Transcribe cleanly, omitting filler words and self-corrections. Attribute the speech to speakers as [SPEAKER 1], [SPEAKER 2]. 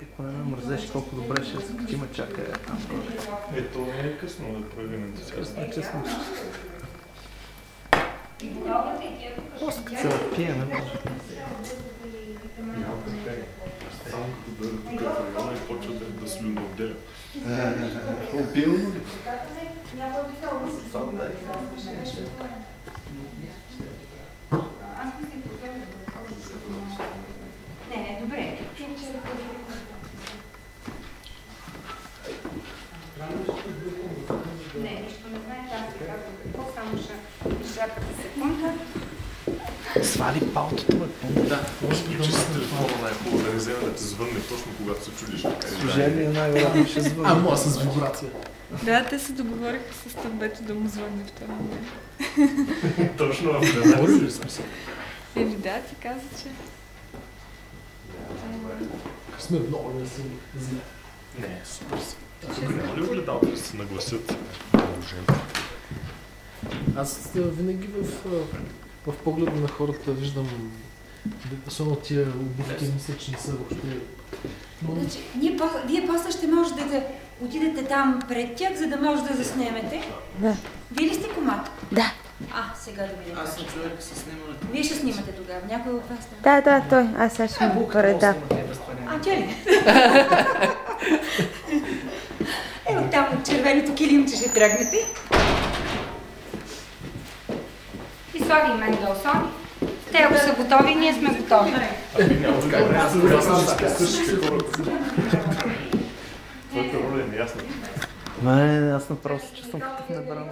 [SPEAKER 1] Ако не ме мързеш колко добре ще се качима чака там горе.
[SPEAKER 2] Ето не е късно да проявим ентусиазъм.
[SPEAKER 1] Честно. После като се напие, не може.
[SPEAKER 2] Няма търпение. Само като дойде тук в района и почва да слюноотделя.
[SPEAKER 1] Обилно ли?
[SPEAKER 3] Не, добре. Не, нищо не знае, тя се казва какво, само ще изчакате секунда.
[SPEAKER 1] Свали палтото, бе, помня.
[SPEAKER 2] Да, може би че с телефона най-хубаво да не вземе да те звънне точно когато се чудиш.
[SPEAKER 1] Служебния най-вероятно ще звъни.
[SPEAKER 4] Ама с вибрация.
[SPEAKER 5] Да, те се договориха с Табето да му звънне в този момент.
[SPEAKER 2] Точно в деня.
[SPEAKER 4] Говори ли смисъл?
[SPEAKER 5] Еми да, ти каза, че...
[SPEAKER 4] Сме много не си зле.
[SPEAKER 2] Не, супер си. Няма ли огледалки да се нагласят?
[SPEAKER 4] Аз винаги в погледа на хората виждам особено тия обувки, мисля, че не са въобще...
[SPEAKER 3] Значи, вие после ще можете да отидете там пред тях, за да може да заснемете.
[SPEAKER 5] Да.
[SPEAKER 3] Вие ли сте комата?
[SPEAKER 5] Да.
[SPEAKER 3] Сега да видим.
[SPEAKER 1] Аз съм човек с снимането.
[SPEAKER 3] Вие ще снимате тогава. Някой от вас?
[SPEAKER 5] Да, той. Аз сега ще му предам.
[SPEAKER 3] Тя ли? Ево там от червеното килимче ще тръгнете. И слагай мен долу. Те ако са готови, ние сме готови.
[SPEAKER 2] Няма да кажа, аз съм същите хора. Твоята роля е неясна.
[SPEAKER 1] Аз направо се чувствам като в небрано.